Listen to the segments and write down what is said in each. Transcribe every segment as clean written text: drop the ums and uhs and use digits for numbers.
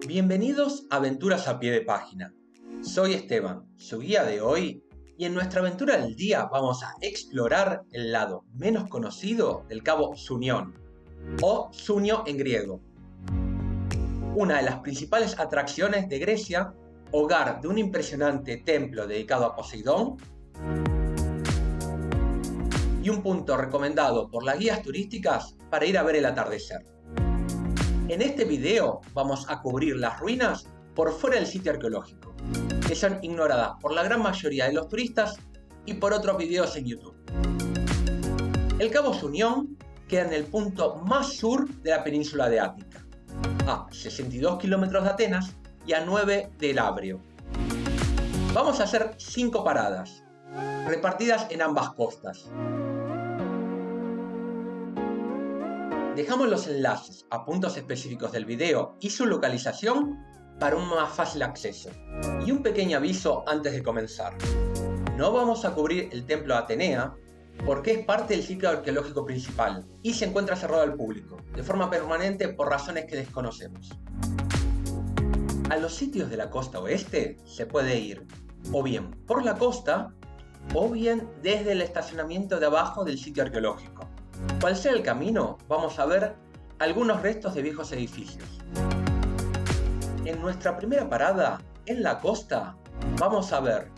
Bienvenidos a Aventuras a Pie de Página. Soy Esteban, su guía de hoy, y en nuestra aventura del día vamos a explorar el lado menos conocido del Cabo Sunion, o Sunio en griego. Una de las principales atracciones de Grecia, hogar de un impresionante templo dedicado a Poseidón, y un punto recomendado por las guías turísticas para ir a ver el atardecer. En este video vamos a cubrir las ruinas por fuera del sitio arqueológico, que son ignoradas por la gran mayoría de los turistas y por otros videos en YouTube. El Cabo Sunion queda en el punto más sur de la península de Ática, a 62 kilómetros de Atenas y a 9 de Elabrio. Vamos a hacer 5 paradas, repartidas en ambas costas. Dejamos los enlaces a puntos específicos del video y su localización para un más fácil acceso. Y un pequeño aviso antes de comenzar. No vamos a cubrir el templo de Atenea porque es parte del sitio arqueológico principal y se encuentra cerrado al público, de forma permanente por razones que desconocemos. A los sitios de la costa oeste se puede ir o bien por la costa o bien desde el estacionamiento de abajo del sitio arqueológico. Cual sea el camino, vamos a ver algunos restos de viejos edificios. En nuestra primera parada, en la costa, vamos a ver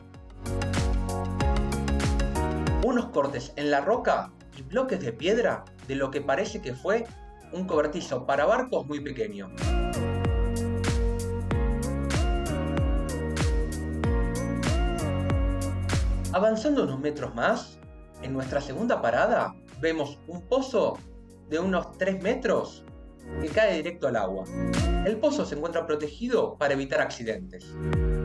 unos cortes en la roca y bloques de piedra de lo que parece que fue un cobertizo para barcos muy pequeño. Avanzando unos metros más, en nuestra segunda parada, vemos un pozo de unos 3 metros que cae directo al agua. El pozo se encuentra protegido para evitar accidentes.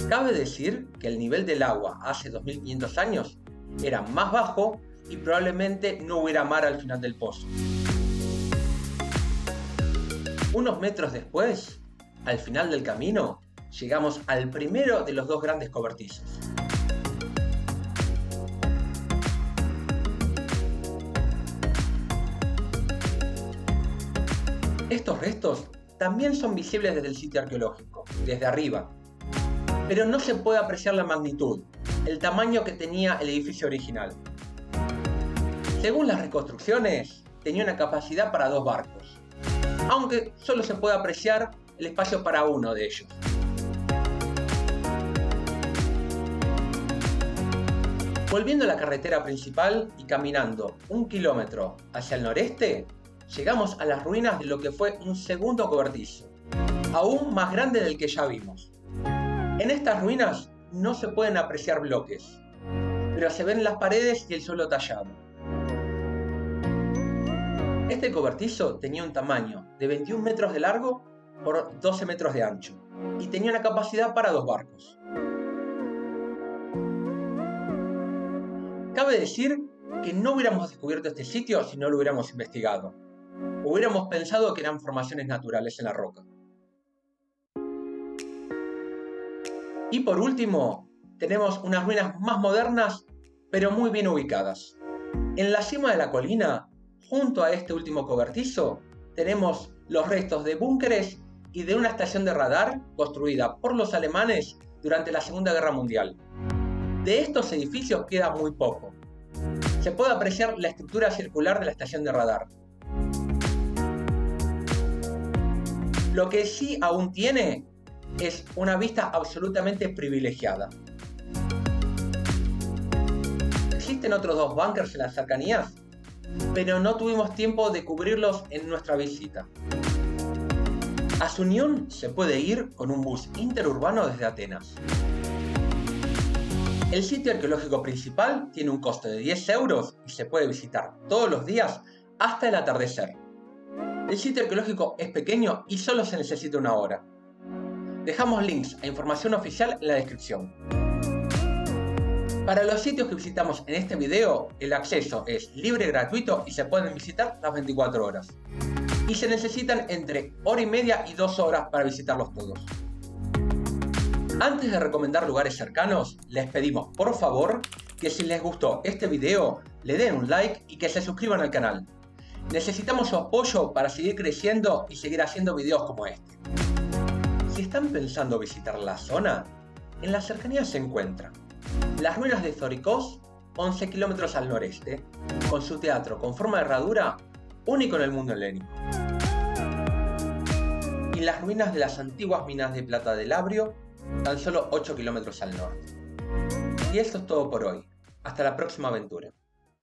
Cabe decir que el nivel del agua hace 2500 años era más bajo y probablemente no hubiera mar al final del pozo. Unos metros después, al final del camino, llegamos al primero de los dos grandes cobertizos. Estos restos también son visibles desde el sitio arqueológico, desde arriba, pero no se puede apreciar la magnitud, el tamaño que tenía el edificio original. Según las reconstrucciones, tenía una capacidad para 2 barcos, aunque solo se puede apreciar el espacio para uno de ellos. Volviendo a la carretera principal y caminando 1 kilómetro hacia el noreste, llegamos a las ruinas de lo que fue un segundo cobertizo, aún más grande del que ya vimos. En estas ruinas no se pueden apreciar bloques, pero se ven las paredes y el suelo tallado. Este cobertizo tenía un tamaño de 21 metros de largo por 12 metros de ancho y tenía una capacidad para 2 barcos. Cabe decir que no hubiéramos descubierto este sitio si no lo hubiéramos investigado. Hubiéramos pensado que eran formaciones naturales en la roca. Y por último, tenemos unas ruinas más modernas, pero muy bien ubicadas. En la cima de la colina, junto a este último cobertizo, tenemos los restos de búnkeres y de una estación de radar construida por los alemanes durante la Segunda Guerra Mundial. De estos edificios queda muy poco. Se puede apreciar la estructura circular de la estación de radar. Lo que sí aún tiene es una vista absolutamente privilegiada. Existen otros 2 búnkers en las cercanías, pero no tuvimos tiempo de cubrirlos en nuestra visita. A Sunion se puede ir con un bus interurbano desde Atenas. El sitio arqueológico principal tiene un costo de 10 euros y se puede visitar todos los días hasta el atardecer. El sitio arqueológico es pequeño y solo se necesita 1 hora. Dejamos links a información oficial en la descripción. Para los sitios que visitamos en este video, el acceso es libre y gratuito y se pueden visitar las 24 horas. Y se necesitan entre 1 hora y media y 2 horas para visitarlos todos. Antes de recomendar lugares cercanos, les pedimos por favor que si les gustó este video, le den un like y que se suscriban al canal. Necesitamos su apoyo para seguir creciendo y seguir haciendo videos como este. Si están pensando visitar la zona, en las cercanías se encuentran las ruinas de Zoricós, 11 kilómetros al noreste, con su teatro con forma de herradura único en el mundo helénico, y las ruinas de las antiguas minas de plata de Labrio, tan solo 8 kilómetros al norte. Y esto es todo por hoy. Hasta la próxima aventura.